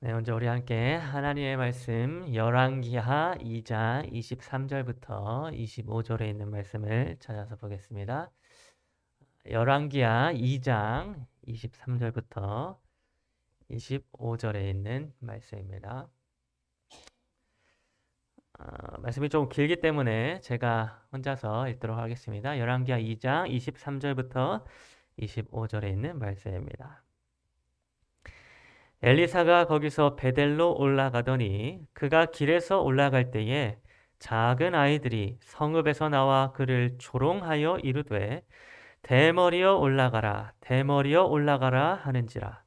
네, 먼저 우리 함께 하나님의 말씀 열왕기하 2장 23절부터 25절에 있는 말씀을 찾아서 보겠습니다. 열왕기하 2장 23절부터 25절에 있는 말씀입니다. 말씀이 좀 길기 때문에 제가 혼자서 읽도록 하겠습니다. 열왕기하 2장 23절부터 25절에 있는 말씀입니다. 엘리사가 거기서 베델로 올라가더니 그가 길에서 올라갈 때에 작은 아이들이 성읍에서 나와 그를 조롱하여 이르되 대머리여 올라가라 대머리여 올라가라 하는지라.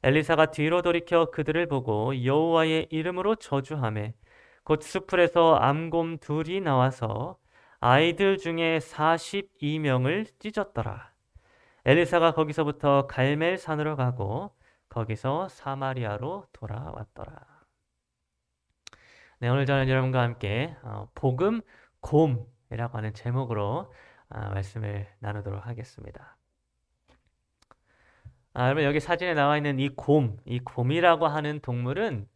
엘리사가 뒤로 돌이켜 그들을 보고 여호와의 이름으로 저주하매 곧 수풀에서 암곰 둘이 나와서 아이들 중에 42명을 찢었더라. 엘리사가 거기서부터 갈멜산으로 가고 거기서 사마리아로 돌아왔더라. 네, 오늘 저는 여러분과 함께 복음 곰이라고 하는 제목으로 말씀을 나누도록 하겠습니다. 여러분 여기 사진에 나와 있는 이 곰이라고 하는 동물은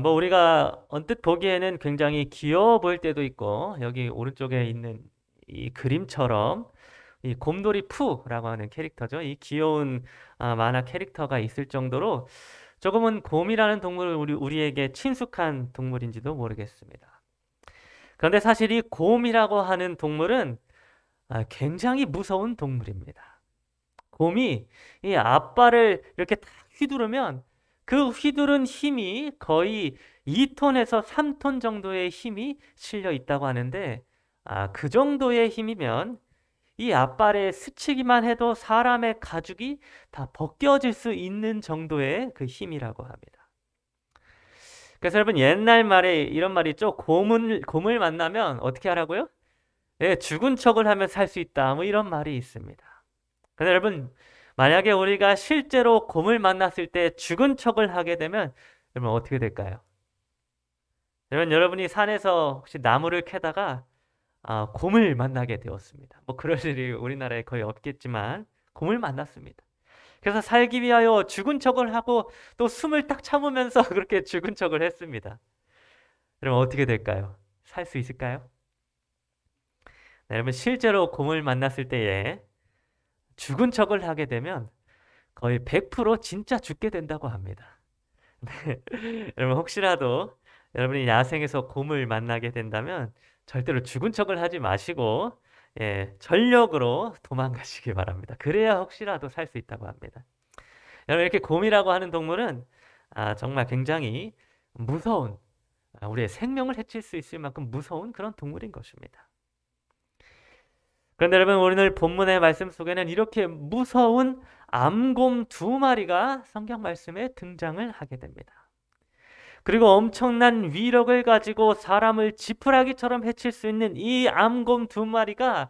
뭐 우리가 언뜻 보기에는 굉장히 귀여워 보일 때도 있고 여기 오른쪽에 있는 이 그림처럼 이 곰돌이 푸라고 하는 캐릭터죠. 이 귀여운 만화 캐릭터가 있을 정도로 조금은 곰이라는 동물은 우리에게 친숙한 동물인지도 모르겠습니다. 그런데 사실 이 곰이라고 하는 동물은 굉장히 무서운 동물입니다. 곰이 이 앞발을 이렇게 탁 휘두르면 그 휘두른 힘이 거의 2톤에서 3톤 정도의 힘이 실려 있다고 하는데 그 정도의 힘이면 이 앞발에 스치기만 해도 사람의 가죽이 다 벗겨질 수 있는 정도의 그 힘이라고 합니다. 그래서 여러분 옛날 말에 이런 말이 있죠. 곰을 만나면 어떻게 하라고요? 예, 죽은 척을 하면 살 수 있다. 뭐 이런 말이 있습니다. 그런데 여러분 만약에 우리가 실제로 곰을 만났을 때 죽은 척을 하게 되면 여러분 어떻게 될까요? 여러분이 산에서 혹시 나무를 캐다가 곰을 만나게 되었습니다. 뭐 그럴 일이 우리나라에 거의 없겠지만 곰을 만났습니다. 그래서 살기 위하여 죽은 척을 하고 또 숨을 딱 참으면서 그렇게 죽은 척을 했습니다. 여러분 어떻게 될까요? 살 수 있을까요? 네, 여러분 실제로 곰을 만났을 때에 죽은 척을 하게 되면 거의 100% 진짜 죽게 된다고 합니다. 네. 여러분 혹시라도 여러분이 야생에서 곰을 만나게 된다면 절대로 죽은 척을 하지 마시고 전력으로 도망가시기 바랍니다. 그래야 혹시라도 살 수 있다고 합니다. 여러분 이렇게 곰이라고 하는 동물은 정말 굉장히 무서운 우리의 생명을 해칠 수 있을 만큼 무서운 그런 동물인 것입니다. 그런데 여러분 오늘 본문의 말씀 속에는 이렇게 무서운 암곰 2마리가 성경 말씀에 등장을 하게 됩니다. 그리고 엄청난 위력을 가지고 사람을 지푸라기처럼 해칠 수 있는 이 암곰 2마리가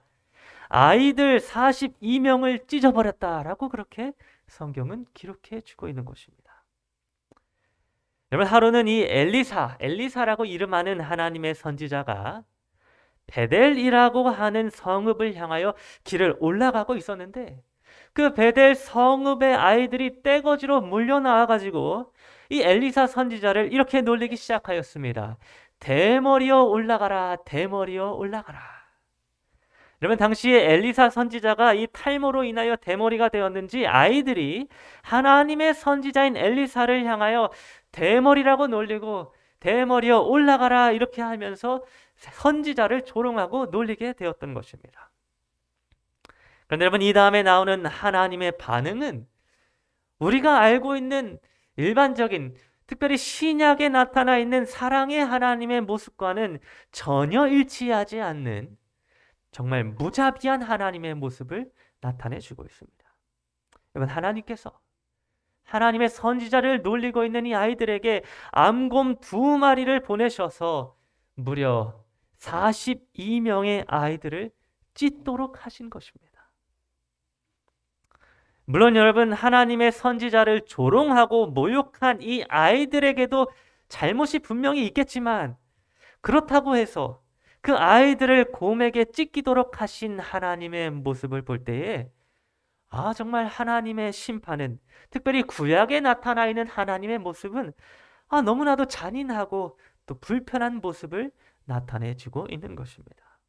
아이들 42명을 찢어버렸다라고 그렇게 성경은 기록해 주고 있는 것입니다. 여러분 하루는 이 엘리사라고 이름하는 하나님의 선지자가 베델이라고 하는 성읍을 향하여 길을 올라가고 있었는데 그 베델 성읍의 아이들이 떼거지로 몰려 나와가지고 이 엘리사 선지자를 이렇게 놀리기 시작하였습니다. 대머리여 올라가라 대머리여 올라가라. 그러면 당시에 엘리사 선지자가 이 탈모로 인하여 대머리가 되었는지 아이들이 하나님의 선지자인 엘리사를 향하여 대머리라고 놀리고 대머리여 올라가라 이렇게 하면서 선지자를 조롱하고 놀리게 되었던 것입니다. 그런데 여러분 이 다음에 나오는 하나님의 반응은 우리가 알고 있는 일반적인 특별히 신약에 나타나 있는 사랑의 하나님의 모습과는 전혀 일치하지 않는 정말 무자비한 하나님의 모습을 나타내주고 있습니다. 여러분 하나님께서 하나님의 선지자를 놀리고 있는 이 아이들에게 암곰 2마리를 보내셔서 무려 42명의 아이들을 찢도록 하신 것입니다. 물론 여러분 하나님의 선지자를 조롱하고 모욕한 이 아이들에게도 잘못이 분명히 있겠지만 그렇다고 해서 그 아이들을 곰에게 찢기도록 하신 하나님의 모습을 볼 때에 정말 하나님의 심판은, 특별히 구약에 나타나 있는 하나님의 모습은 너무나도 잔인하고 또 불편한 모습을 나타내주고 있는 것입니다.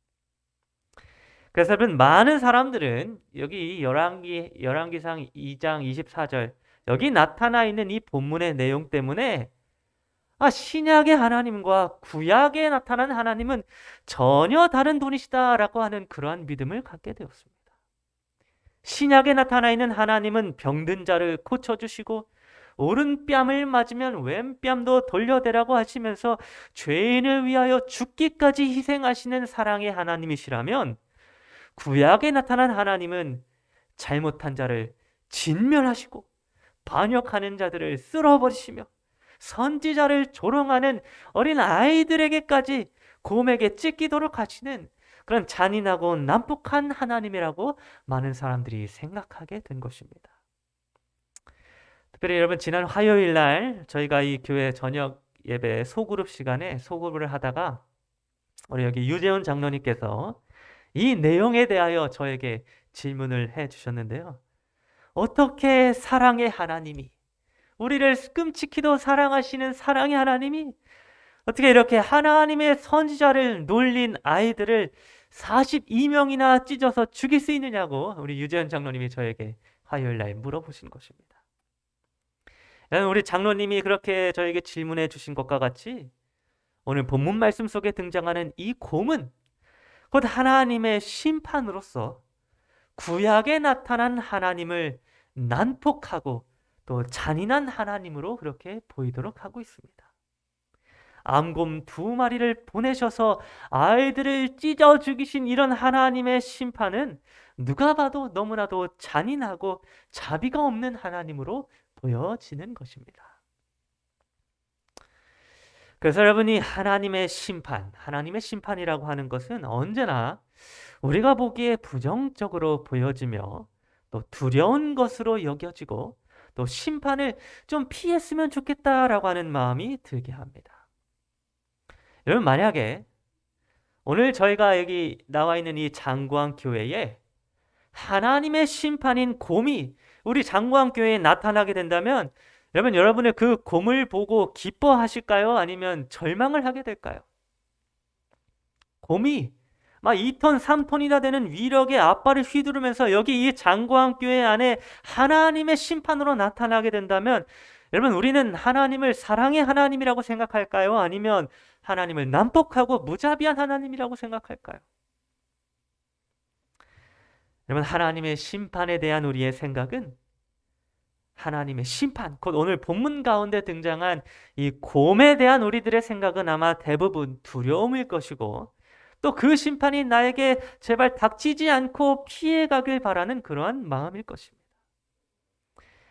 그래서 여러분, 많은 사람들은 여기 열왕기상 2장 24절 여기 나타나 있는 이 본문의 내용 때문에 신약의 하나님과 구약에 나타난 하나님은 전혀 다른 분이시다라고 하는 그러한 믿음을 갖게 되었습니다. 신약에 나타나 있는 하나님은 병든 자를 고쳐주시고 오른뺨을 맞으면 왼뺨도 돌려대라고 하시면서 죄인을 위하여 죽기까지 희생하시는 사랑의 하나님이시라면, 구약에 나타난 하나님은 잘못한 자를 진멸하시고 반역하는 자들을 쓸어버리시며 선지자를 조롱하는 어린 아이들에게까지 곰에게 찢기도록 하시는 그런 잔인하고 난폭한 하나님이라고 많은 사람들이 생각하게 된 것입니다. 특별히 여러분, 지난 화요일 날 저희가 이 교회 저녁 예배 소그룹 시간에 소그룹을 하다가 우리 여기 유재훈 장로님께서 이 내용에 대하여 저에게 질문을 해 주셨는데요. 어떻게 사랑의 하나님이, 우리를 끔찍히도 사랑하시는 사랑의 하나님이 어떻게 이렇게 하나님의 선지자를 놀린 아이들을 42명이나 찢어서 죽일 수 있느냐고 우리 유재현 장로님이 저에게 화요일 날 물어보신 것입니다. 우리 장로님이 그렇게 저에게 질문해 주신 것과 같이 오늘 본문 말씀 속에 등장하는 이 곰은 곧 하나님의 심판으로서 구약에 나타난 하나님을 난폭하고 또 잔인한 하나님으로 그렇게 보이도록 하고 있습니다. 암곰 2마리를 보내셔서 아이들을 찢어 죽이신 이런 하나님의 심판은 누가 봐도 너무나도 잔인하고 자비가 없는 하나님으로 보여지는 것입니다. 그래서 여러분이 하나님의 심판이라고 하는 것은 언제나 우리가 보기에 부정적으로 보여지며 또 두려운 것으로 여겨지고 또 심판을 좀 피했으면 좋겠다라고 하는 마음이 들게 합니다. 여러분, 만약에 오늘 저희가 여기 나와 있는 이 장구항 교회에 하나님의 심판인 곰이 우리 장구항 교회에 나타나게 된다면 여러분의 그 곰을 보고 기뻐하실까요? 아니면 절망을 하게 될까요? 곰이 막 2톤, 3톤이나 되는 위력의 앞발을 휘두르면서 여기 이 장구항 교회 안에 하나님의 심판으로 나타나게 된다면 여러분, 우리는 하나님을 사랑의 하나님이라고 생각할까요? 아니면 하나님을 난폭하고 무자비한 하나님이라고 생각할까요? 여러분, 하나님의 심판에 대한 우리의 생각은 하나님의 심판, 곧 오늘 본문 가운데 등장한 이 곰에 대한 우리들의 생각은 아마 대부분 두려움일 것이고 또 그 심판이 나에게 제발 닥치지 않고 피해가길 바라는 그러한 마음일 것입니다.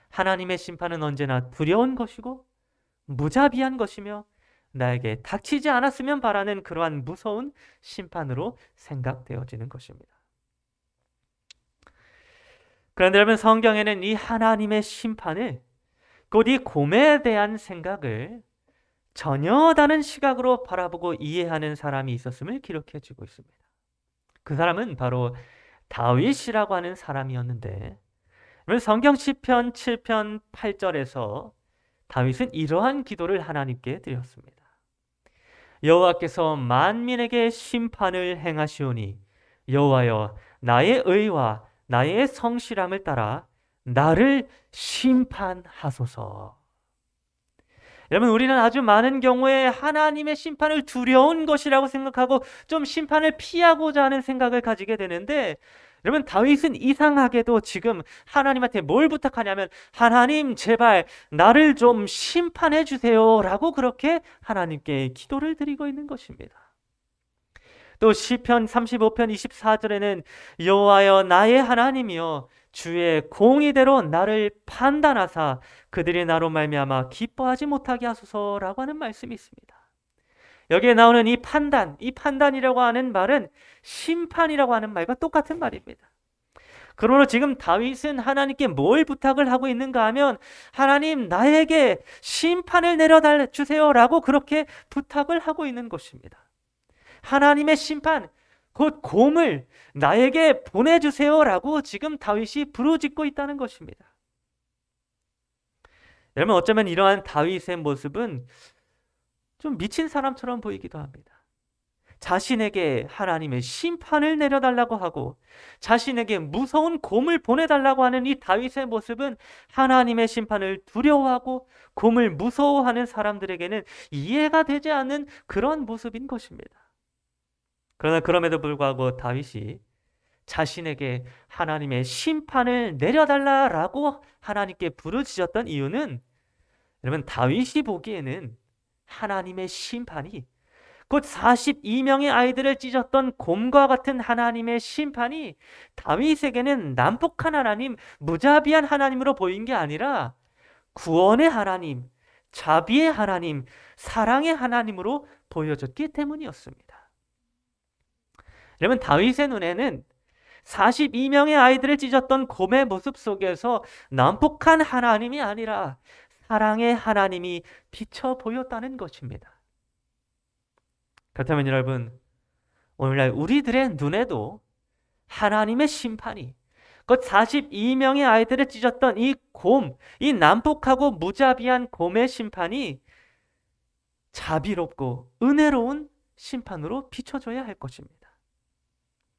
하나님의 심판은 언제나 두려운 것이고 무자비한 것이며 나에게 닥치지 않았으면 바라는 그러한 무서운 심판으로 생각되어지는 것입니다. 그런데 여러분, 성경에는 이 하나님의 심판을, 곧 이 곰에 대한 생각을 전혀 다른 시각으로 바라보고 이해하는 사람이 있었음을 기록해 주고 있습니다. 그 사람은 바로 다윗이라고 하는 사람이었는데, 성경 시편 7편 8절에서 다윗은 이러한 기도를 하나님께 드렸습니다. 여호와께서 만민에게 심판을 행하시오니 여호와여, 나의 의와 나의 성실함을 따라 나를 심판하소서. 여러분, 우리는 아주 많은 경우에 하나님의 심판을 두려운 것이라고 생각하고 좀 심판을 피하고자 하는 생각을 가지게 되는데, 여러분, 다윗은 이상하게도 지금 하나님한테 뭘 부탁하냐면 하나님, 제발 나를 좀 심판해 주세요 라고 그렇게 하나님께 기도를 드리고 있는 것입니다. 또 시편 35편 24절에는 여호와여, 나의 하나님이여, 주의 공의대로 나를 판단하사 그들이 나로 말미암아 기뻐하지 못하게 하소서라고 하는 말씀이 있습니다. 여기에 나오는 이 판단이라고 하는 말은 심판이라고 하는 말과 똑같은 말입니다. 그러므로 지금 다윗은 하나님께 뭘 부탁을 하고 있는가 하면 하나님, 나에게 심판을 내려달라 주세요라고 그렇게 부탁을 하고 있는 것입니다. 하나님의 심판, 곧 곰을 나에게 보내주세요라고 지금 다윗이 부르짖고 있다는 것입니다. 여러분, 어쩌면 이러한 다윗의 모습은 좀 미친 사람처럼 보이기도 합니다. 자신에게 하나님의 심판을 내려달라고 하고 자신에게 무서운 곰을 보내달라고 하는 이 다윗의 모습은 하나님의 심판을 두려워하고 곰을 무서워하는 사람들에게는 이해가 되지 않는 그런 모습인 것입니다. 그러나 그럼에도 불구하고 다윗이 자신에게 하나님의 심판을 내려달라라고 하나님께 부르짖었던 이유는, 여러분, 다윗이 보기에는 하나님의 심판이, 곧 42명의 아이들을 찢었던 곰과 같은 하나님의 심판이 다윗에게는 난폭한 하나님, 무자비한 하나님으로 보인 게 아니라 구원의 하나님, 자비의 하나님, 사랑의 하나님으로 보여졌기 때문이었습니다. 여러분, 다윗의 눈에는 42명의 아이들을 찢었던 곰의 모습 속에서 난폭한 하나님이 아니라 사랑의 하나님이 비쳐 보였다는 것입니다. 그렇다면 여러분, 오늘날 우리들의 눈에도 하나님의 심판이, 그 42명의 아이들을 찢었던 이 곰, 이 난폭하고 무자비한 곰의 심판이 자비롭고 은혜로운 심판으로 비춰져야 할 것입니다.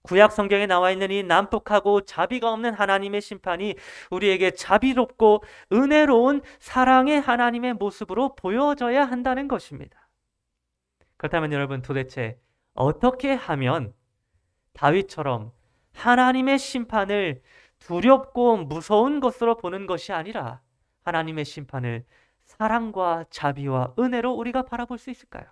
구약 성경에 나와 있는 이 난폭하고 자비가 없는 하나님의 심판이 우리에게 자비롭고 은혜로운 사랑의 하나님의 모습으로 보여져야 한다는 것입니다. 그렇다면 여러분, 도대체 어떻게 하면 다윗처럼 하나님의 심판을 두렵고 무서운 것으로 보는 것이 아니라 하나님의 심판을 사랑과 자비와 은혜로 우리가 바라볼 수 있을까요?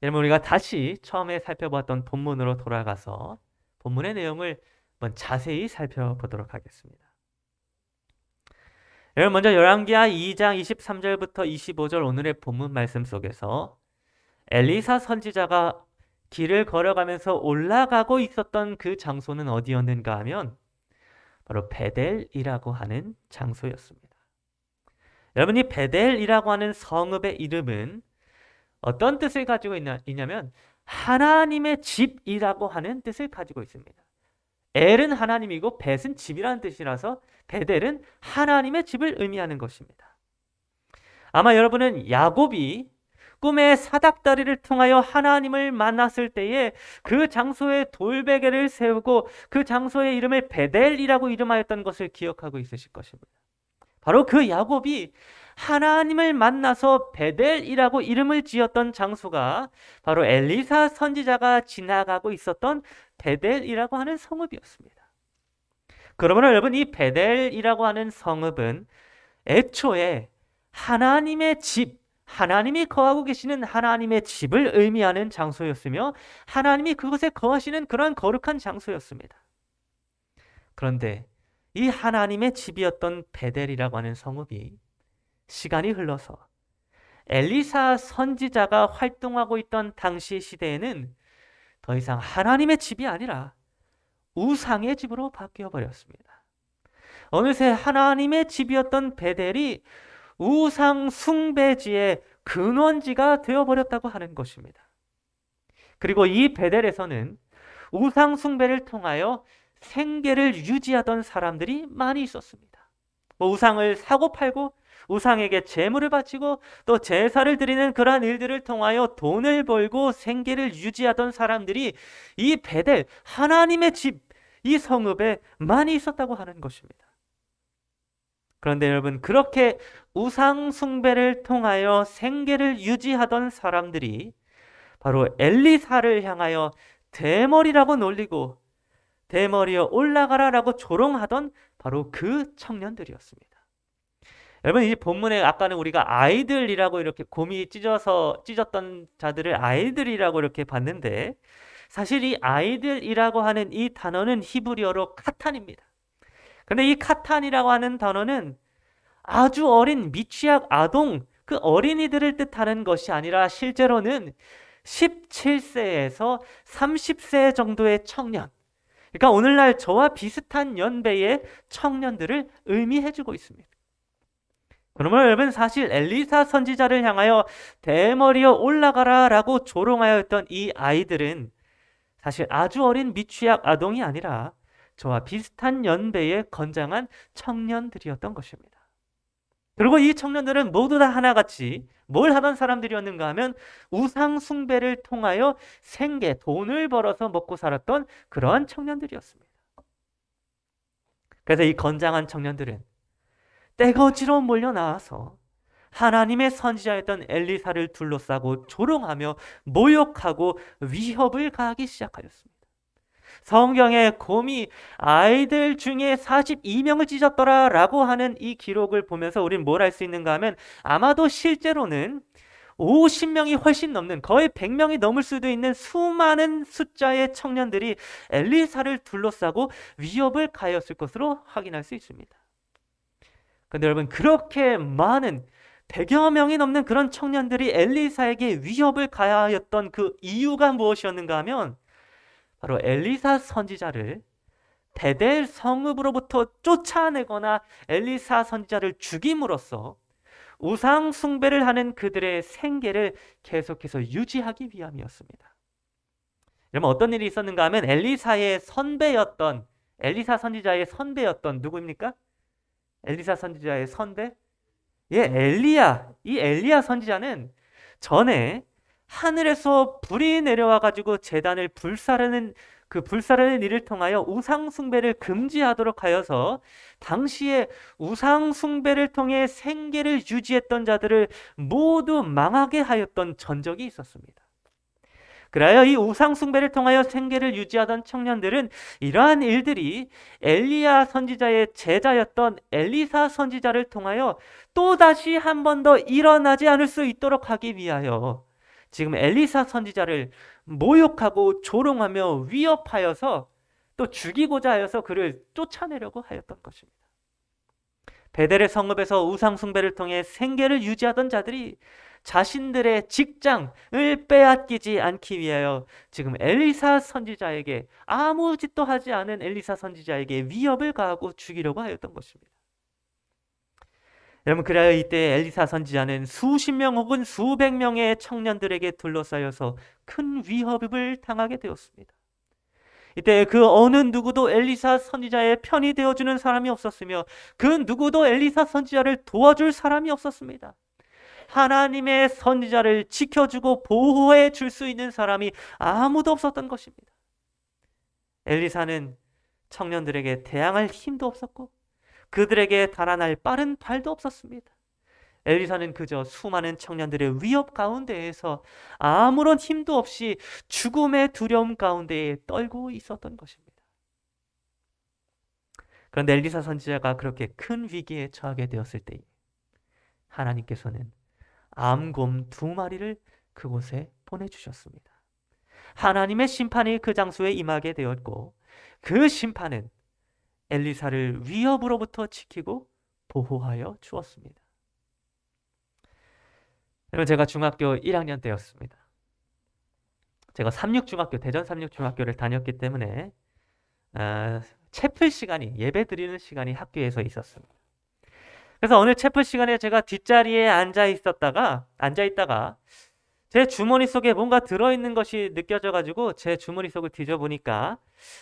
여러분, 우리가 다시 처음에 살펴봤던 본문으로 돌아가서 본문의 내용을 한번 자세히 살펴보도록 하겠습니다. 여러분, 먼저 열왕기하 2장 23절부터 25절 오늘의 본문 말씀 속에서 엘리사 선지자가 길을 걸어가면서 올라가고 있었던 그 장소는 어디였는가 하면 바로 베델이라고 하는 장소였습니다. 여러분, 이 베델이라고 하는 성읍의 이름은 어떤 뜻을 가지고 있냐면 하나님의 집이라고 하는 뜻을 가지고 있습니다. 엘은 하나님이고 벳은 집이라는 뜻이라서 베델은 하나님의 집을 의미하는 것입니다. 아마 여러분은 야곱이 꿈의 사닥다리를 통하여 하나님을 만났을 때에 그 장소에 돌베개를 세우고 그 장소의 이름을 베델이라고 이름하였던 것을 기억하고 있으실 것입니다. 바로 그 야곱이 하나님을 만나서 베델이라고 이름을 지었던 장소가 바로 엘리사 선지자가 지나가고 있었던 베델이라고 하는 성읍이었습니다. 그러면 여러분, 이 베델이라고 하는 성읍은 애초에 하나님의 집, 하나님이 거하고 계시는 하나님의 집을 의미하는 장소였으며 하나님이 그곳에 거하시는 그러한 거룩한 장소였습니다. 그런데 이 하나님의 집이었던 베델이라고 하는 성읍이 시간이 흘러서 엘리사 선지자가 활동하고 있던 당시 시대에는 더 이상 하나님의 집이 아니라 우상의 집으로 바뀌어 버렸습니다. 어느새 하나님의 집이었던 베델이 우상 숭배지의 근원지가 되어버렸다고 하는 것입니다. 그리고 이 베델에서는 우상 숭배를 통하여 생계를 유지하던 사람들이 많이 있었습니다. 우상을 사고 팔고 우상에게 제물을 바치고 또 제사를 드리는 그러한 일들을 통하여 돈을 벌고 생계를 유지하던 사람들이 이 베델, 하나님의 집, 이 성읍에 많이 있었다고 하는 것입니다. 그런데 여러분, 그렇게 우상 숭배를 통하여 생계를 유지하던 사람들이 바로 엘리사를 향하여 대머리라고 놀리고 대머리여 올라가라라고 조롱하던 바로 그 청년들이었습니다. 여러분, 이 본문에 아까는 우리가 아이들이라고 이렇게 곰이 찢었던 자들을 아이들이라고 이렇게 봤는데, 사실 이 아이들이라고 하는 이 단어는 히브리어로 카탄입니다. 그런데 이 카탄이라고 하는 단어는 아주 어린 미취학 아동, 그 어린이들을 뜻하는 것이 아니라 실제로는 17세에서 30세 정도의 청년, 그러니까 오늘날 저와 비슷한 연배의 청년들을 의미해주고 있습니다. 그러면 여러분, 사실 엘리사 선지자를 향하여 대머리여 올라가라 라고 조롱하였던 이 아이들은 사실 아주 어린 미취학 아동이 아니라 저와 비슷한 연배의 건장한 청년들이었던 것입니다. 그리고 이 청년들은 모두 다 하나같이 뭘 하던 사람들이었는가 하면 우상 숭배를 통하여 생계, 돈을 벌어서 먹고 살았던 그러한 청년들이었습니다. 그래서 이 건장한 청년들은 떼거지로 몰려 나와서 하나님의 선지자였던 엘리사를 둘러싸고 조롱하며 모욕하고 위협을 가하기 시작하였습니다. 성경에 곰이 아이들 중에 42명을 찢었더라 라고 하는 이 기록을 보면서 우리는 뭘 알 수 있는가 하면 아마도 실제로는 50명이 훨씬 넘는, 거의 100명이 넘을 수도 있는 수많은 숫자의 청년들이 엘리사를 둘러싸고 위협을 가하였을 것으로 확인할 수 있습니다. 그런데 여러분, 그렇게 많은 100여 명이 넘는 그런 청년들이 엘리사에게 위협을 가하였던 그 이유가 무엇이었는가 하면 바로 엘리사 선지자를 베델 성읍으로부터 쫓아내거나 엘리사 선지자를 죽임으로써 우상 숭배를 하는 그들의 생계를 계속해서 유지하기 위함이었습니다. 여러분, 어떤 일이 있었는가 하면 엘리사의 선배였던, 엘리사 선지자의 선배였던 누구입니까? 엘리사 선지자의 선배? 예, 엘리야. 이 엘리야 선지자는 전에 하늘에서 불이 내려와 가지고 제단을 불사르는 일을 통하여 우상 숭배를 금지하도록 하여서 당시에 우상 숭배를 통해 생계를 유지했던 자들을 모두 망하게 하였던 전적이 있었습니다. 그래야 이 우상 숭배를 통하여 생계를 유지하던 청년들은 이러한 일들이 엘리야 선지자의 제자였던 엘리사 선지자를 통하여 또다시 한 번 더 일어나지 않을 수 있도록 하기 위하여 지금 엘리사 선지자를 모욕하고 조롱하며 위협하여서 또 죽이고자 하여서 그를 쫓아내려고 하였던 것입니다. 베델의 성읍에서 우상 숭배를 통해 생계를 유지하던 자들이 자신들의 직장을 빼앗기지 않기 위하여 지금 엘리사 선지자에게, 아무 짓도 하지 않은 엘리사 선지자에게 위협을 가하고 죽이려고 하였던 것입니다. 여러분, 그래야 이때 엘리사 선지자는 수십 명 혹은 수백 명의 청년들에게 둘러싸여서 큰 위협을 당하게 되었습니다. 이때 그 어느 누구도 엘리사 선지자의 편이 되어주는 사람이 없었으며 그 누구도 엘리사 선지자를 도와줄 사람이 없었습니다. 하나님의 선지자를 지켜주고 보호해 줄 수 있는 사람이 아무도 없었던 것입니다. 엘리사는 청년들에게 대항할 힘도 없었고 그들에게 달아날 빠른 발도 없었습니다. 엘리사는 그저 수많은 청년들의 위협 가운데에서 아무런 힘도 없이 죽음의 두려움 가운데에 떨고 있었던 것입니다. 그런데 엘리사 선지자가 그렇게 큰 위기에 처하게 되었을 때 하나님께서는 암곰 2마리를 그곳에 보내주셨습니다. 하나님의 심판이 그 장소에 임하게 되었고 그 심판은 엘리사를 위협으로부터 지키고 보호하여 주었습니다. 여러분, 제가 중학교 1학년 때였습니다. 제가 삼육중학교, 대전 삼육중학교를 다녔기 때문에 채플 시간이, 예배 드리는 시간이 학교에서 있었습니다. 그래서 어느 채플 시간에 제가 뒷자리에 앉아 있다가 제 주머니 속에 뭔가 들어있는 것이 느껴져가지고 제 주머니 속을 뒤져보니까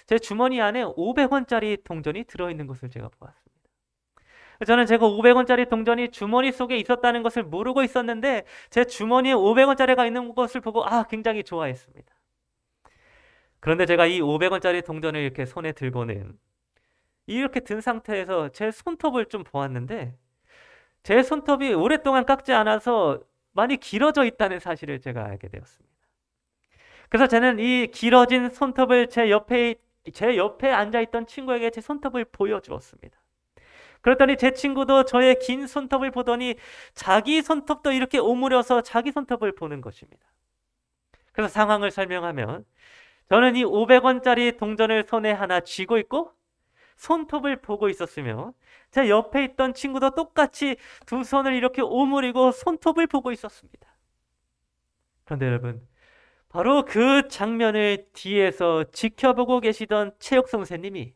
제 주머니 안에 500원짜리 동전이 들어있는 것을 제가 보았습니다. 저는 제가 500원짜리 동전이 주머니 속에 있었다는 것을 모르고 있었는데 제 주머니에 500원짜리가 있는 것을 보고 굉장히 좋아했습니다. 그런데 제가 이 500원짜리 동전을 이렇게 손에 들고는 이렇게 든 상태에서 제 손톱을 좀 보았는데 제 손톱이 오랫동안 깎지 않아서 많이 길어져 있다는 사실을 제가 알게 되었습니다. 그래서 저는 이 길어진 손톱을 제 옆에 앉아있던 친구에게 제 손톱을 보여주었습니다. 그랬더니 제 친구도 저의 긴 손톱을 보더니 자기 손톱도 이렇게 오므려서 자기 손톱을 보는 것입니다. 그래서 상황을 설명하면 저는 이 500원짜리 동전을 손에 하나 쥐고 있고 손톱을 보고 있었으며 제 옆에 있던 친구도 똑같이 두 손을 이렇게 오므리고 손톱을 보고 있었습니다. 그런데 여러분, 바로 그 장면을 뒤에서 지켜보고 계시던 체육 선생님이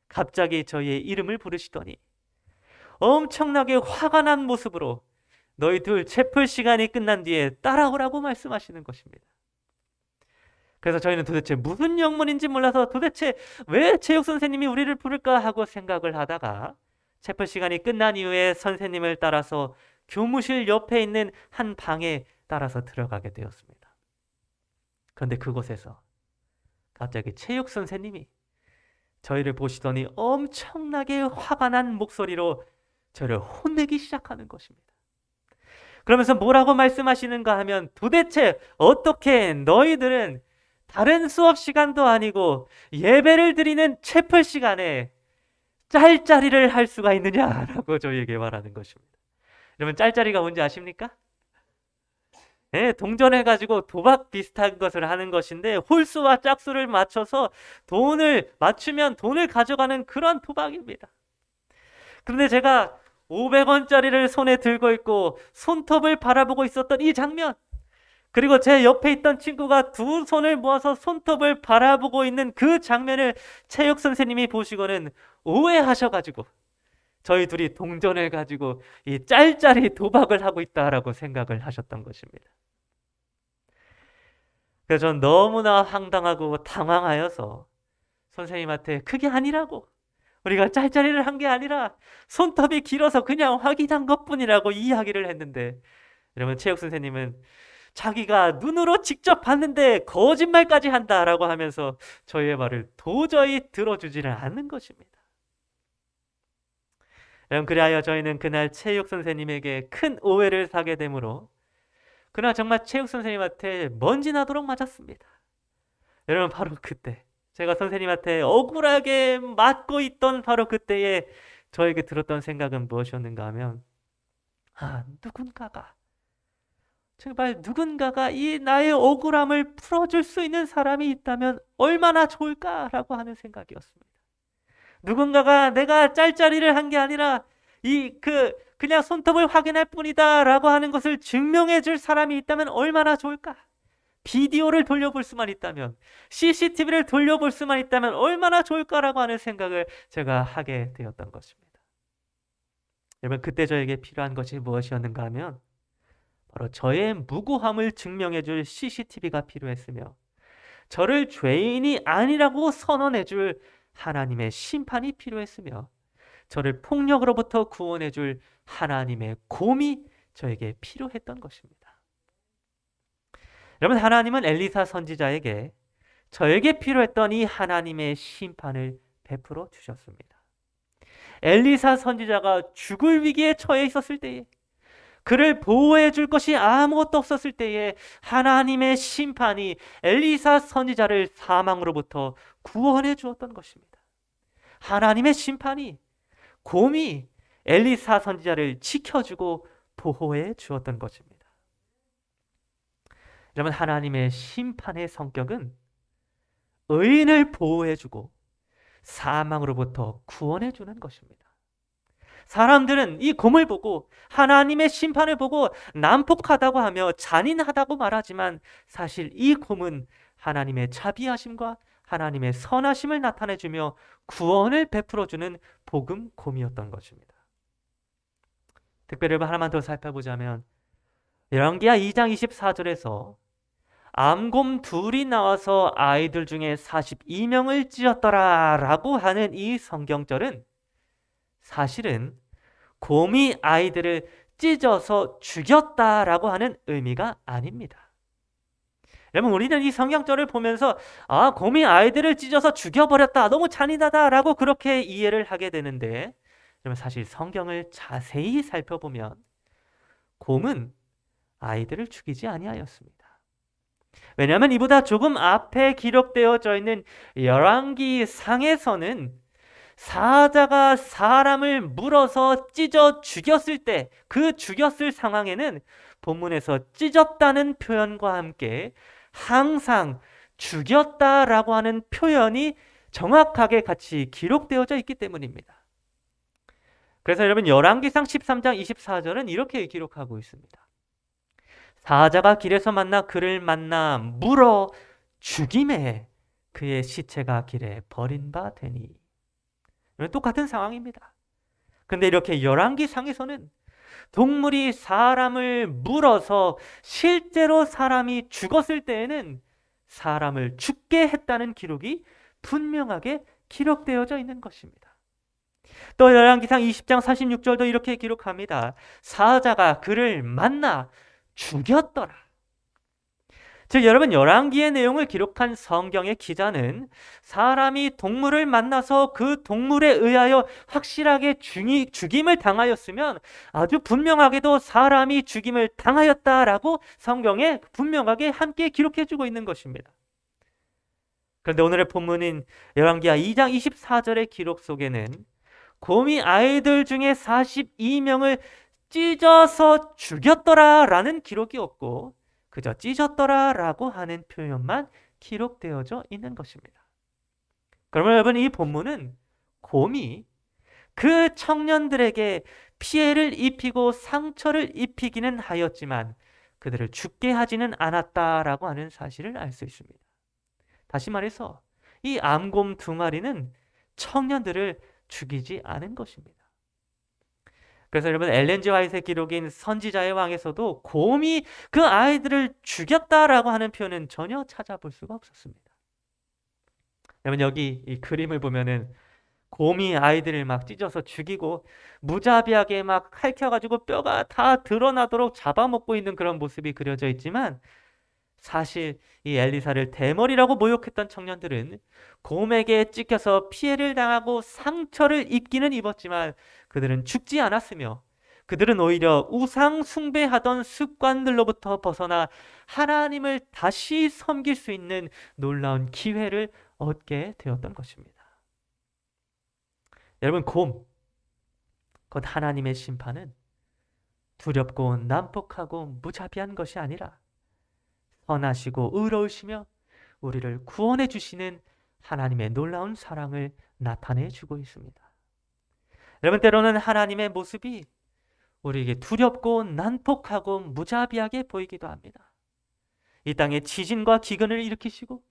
갑자기 저희의 이름을 부르시더니 엄청나게 화가 난 모습으로 너희들 채플 시간이 끝난 뒤에 따라오라고 말씀하시는 것입니다. 그래서 저희는 도대체 무슨 영문인지 몰라서 도대체 왜 체육 선생님이 우리를 부를까 하고 생각을 하다가 체프 시간이 끝난 이후에 선생님을 따라서 교무실 옆에 있는 한 방에 따라서 들어가게 되었습니다. 그런데 그곳에서 갑자기 체육 선생님이 저희를 보시더니 엄청나게 화가 난 목소리로 저를 혼내기 시작하는 것입니다. 그러면서 뭐라고 말씀하시는가 하면 도대체 어떻게 너희들은 다른 수업 시간도 아니고 예배를 드리는 채플 시간에 짤짜리를 할 수가 있느냐라고 저희에게 말하는 것입니다. 여러분 짤짜리가 뭔지 아십니까? 네, 동전해가지고 도박 비슷한 것을 하는 것인데 홀수와 짝수를 맞춰서 돈을 맞추면 돈을 가져가는 그런 도박입니다. 그런데 제가 500원짜리를 손에 들고 있고 손톱을 바라보고 있었던 이 장면, 그리고 제 옆에 있던 친구가 두 손을 모아서 손톱을 바라보고 있는 그 장면을 체육 선생님이 보시고는 오해하셔가지고 저희 둘이 동전을 가지고 이 짤짤이 도박을 하고 있다라고 생각을 하셨던 것입니다. 그래서 전 너무나 황당하고 당황하여서 선생님한테 그게 아니라고, 우리가 짤짤이를 한 게 아니라 손톱이 길어서 그냥 확인한 것뿐이라고 이야기를 했는데, 여러분 체육 선생님은 자기가 눈으로 직접 봤는데 거짓말까지 한다라고 하면서 저희의 말을 도저히 들어주지를 않는 것입니다. 여러분 그리하여 저희는 그날 체육 선생님에게 큰 오해를 사게 되므로 그날 정말 체육 선생님한테 먼지 나도록 맞았습니다. 여러분 바로 그때 제가 선생님한테 억울하게 맞고 있던 바로 그때에 저에게 들었던 생각은 무엇이었는가 하면, 누군가가 이 나의 억울함을 풀어줄 수 있는 사람이 있다면 얼마나 좋을까라고 하는 생각이었습니다. 누군가가 내가 짤짤이를 한 게 아니라 그냥 손톱을 확인할 뿐이다 라고 하는 것을 증명해 줄 사람이 있다면 얼마나 좋을까? 비디오를 돌려볼 수만 있다면, CCTV를 돌려볼 수만 있다면 얼마나 좋을까라고 하는 생각을 제가 하게 되었던 것입니다. 여러분 그때 저에게 필요한 것이 무엇이었는가 하면 바로 저의 무고함을 증명해 줄 CCTV가 필요했으며, 저를 죄인이 아니라고 선언해 줄 하나님의 심판이 필요했으며, 저를 폭력으로부터 구원해 줄 하나님의 곰이 저에게 필요했던 것입니다. 여러분 하나님은 엘리사 선지자에게 저에게 필요했던 이 하나님의 심판을 베풀어 주셨습니다. 엘리사 선지자가 죽을 위기에 처해 있었을 때에, 그를 보호해 줄 것이 아무것도 없었을 때에 하나님의 심판이 엘리사 선지자를 사망으로부터 구원해 주었던 것입니다. 하나님의 심판이, 곰이 엘리사 선지자를 지켜주고 보호해 주었던 것입니다. 여러분 하나님의 심판의 성격은 의인을 보호해 주고 사망으로부터 구원해 주는 것입니다. 사람들은 이 곰을 보고 하나님의 심판을 보고 난폭하다고 하며 잔인하다고 말하지만 사실 이 곰은 하나님의 자비하심과 하나님의 선하심을 나타내주며 구원을 베풀어주는 복음 곰이었던 것입니다. 특별히 하나만 더 살펴보자면 열왕기하 2장 24절에서 암곰 둘이 나와서 아이들 중에 42명을 찢었더라 라고 하는 이 성경절은 사실은 곰이 아이들을 찢어서 죽였다라고 하는 의미가 아닙니다. 여러분 우리는 이 성경절을 보면서 곰이 아이들을 찢어서 죽여버렸다, 너무 잔인하다라고 그렇게 이해를 하게 되는데, 여러분 사실 성경을 자세히 살펴보면 곰은 아이들을 죽이지 아니하였습니다. 왜냐하면 이보다 조금 앞에 기록되어져 있는 열왕기 상에서는 사자가 사람을 물어서 찢어 죽였을 때, 그 죽였을 상황에는 본문에서 찢었다는 표현과 함께 항상 죽였다라고 하는 표현이 정확하게 같이 기록되어져 있기 때문입니다. 그래서 여러분 열왕기상 13장 24절은 이렇게 기록하고 있습니다. 사자가 길에서 만나 그를 만나 물어 죽임에 그의 시체가 길에 버린 바 되니. 똑같은 상황입니다. 근데 이렇게 열왕기상에서는 동물이 사람을 물어서 실제로 사람이 죽었을 때에는 사람을 죽게 했다는 기록이 분명하게 기록되어져 있는 것입니다. 또 열왕기상 20장 46절도 이렇게 기록합니다. 사자가 그를 만나 죽였더라. 즉 여러분, 열왕기의 내용을 기록한 성경의 기자는 사람이 동물을 만나서 그 동물에 의하여 확실하게 죽임을 당하였으면 아주 분명하게도 사람이 죽임을 당하였다라고 성경에 분명하게 함께 기록해주고 있는 것입니다. 그런데 오늘의 본문인 열왕기하 2장 24절의 기록 속에는 곰이 아이들 중에 42명을 찢어서 죽였더라라는 기록이 없고 그저 찢었더라라고 하는 표현만 기록되어져 있는 것입니다. 그러면 여러분, 이 본문은 곰이 그 청년들에게 피해를 입히고 상처를 입히기는 하였지만 그들을 죽게 하지는 않았다라고 하는 사실을 알 수 있습니다. 다시 말해서 이 암곰 2마리는 청년들을 죽이지 않은 것입니다. 그래서 여러분, 엘렌 G 화이트의 기록인 선지자의 왕에서도 곰이 그 아이들을 죽였다라고 하는 표현은 전혀 찾아볼 수가 없었습니다. 여러분, 여기 이 그림을 보면은 곰이 아이들을 막 찢어서 죽이고 무자비하게 막 핥혀가지고 뼈가 다 드러나도록 잡아먹고 있는 그런 모습이 그려져 있지만 사실 이 엘리사를 대머리라고 모욕했던 청년들은 곰에게 찢겨서 피해를 당하고 상처를 입기는 입었지만 그들은 죽지 않았으며 그들은 오히려 우상 숭배하던 습관들로부터 벗어나 하나님을 다시 섬길 수 있는 놀라운 기회를 얻게 되었던 것입니다. 여러분, 곰, 곧 하나님의 심판은 두렵고 난폭하고 무자비한 것이 아니라 선하시고 의로우시며 우리를 구원해 주시는 하나님의 놀라운 사랑을 나타내 주고 있습니다. 여러분, 때로는 하나님의 모습이 우리에게 두렵고 난폭하고 무자비하게 보이기도 합니다. 이 땅에 지진과 기근을 일으키시고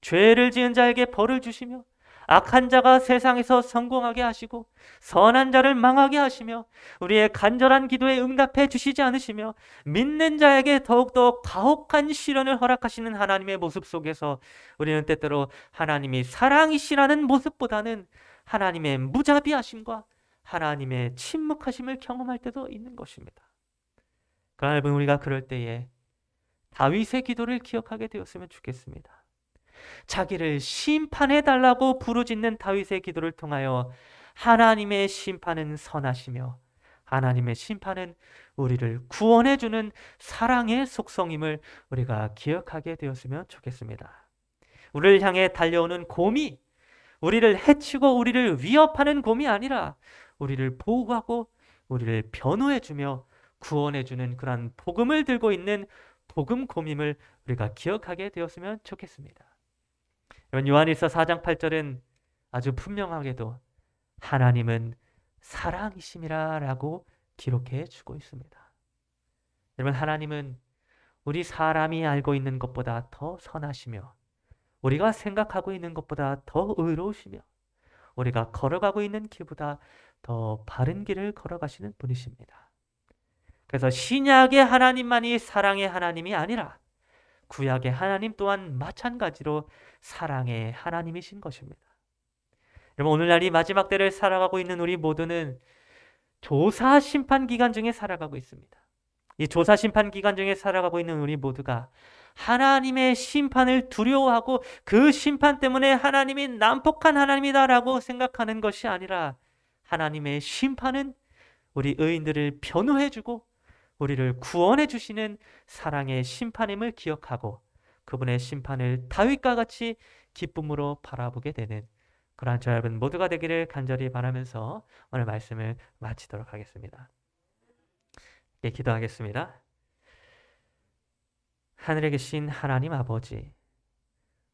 죄를 지은 자에게 벌을 주시며 악한 자가 세상에서 성공하게 하시고 선한 자를 망하게 하시며 우리의 간절한 기도에 응답해 주시지 않으시며 믿는 자에게 더욱더 가혹한 시련을 허락하시는 하나님의 모습 속에서 우리는 때때로 하나님이 사랑이시라는 모습보다는 하나님의 무자비하심과 하나님의 침묵하심을 경험할 때도 있는 것입니다. 그러나 여러분, 우리가 그럴 때에 다윗의 기도를 기억하게 되었으면 좋겠습니다. 자기를 심판해달라고 부르짖는 다윗의 기도를 통하여 하나님의 심판은 선하시며 하나님의 심판은 우리를 구원해주는 사랑의 속성임을 우리가 기억하게 되었으면 좋겠습니다. 우리를 향해 달려오는 곰이 우리를 해치고 우리를 위협하는 곰이 아니라 우리를 보호하고 우리를 변호해주며 구원해주는 그러한 복음을 들고 있는 복음 곰임을 우리가 기억하게 되었으면 좋겠습니다. 요한일서 4장 8절은 아주 분명하게도 하나님은 사랑이심이라 라고 기록해 주고 있습니다. 여러분, 하나님은 우리 사람이 알고 있는 것보다 더 선하시며 우리가 생각하고 있는 것보다 더 의로우시며 우리가 걸어가고 있는 길보다 더 바른 길을 걸어가시는 분이십니다. 그래서 신약의 하나님만이 사랑의 하나님이 아니라 구약의 하나님 또한 마찬가지로 사랑의 하나님이신 것입니다. 여러분, 오늘날 이 마지막 때를 살아가고 있는 우리 모두는 조사 심판 기간 중에 살아가고 있습니다. 이 조사 심판 기간 중에 살아가고 있는 우리 모두가 하나님의 심판을 두려워하고 그 심판 때문에 하나님이 난폭한 하나님이다라고 생각하는 것이 아니라 하나님의 심판은 우리 의인들을 변호해주고 우리를 구원해 주시는 사랑의 심판임을 기억하고 그분의 심판을 다윗과 같이 기쁨으로 바라보게 되는 그러한 저 여러분 모두가 되기를 간절히 바라면서 오늘 말씀을 마치도록 하겠습니다. 예, 기도하겠습니다. 하늘에 계신 하나님 아버지,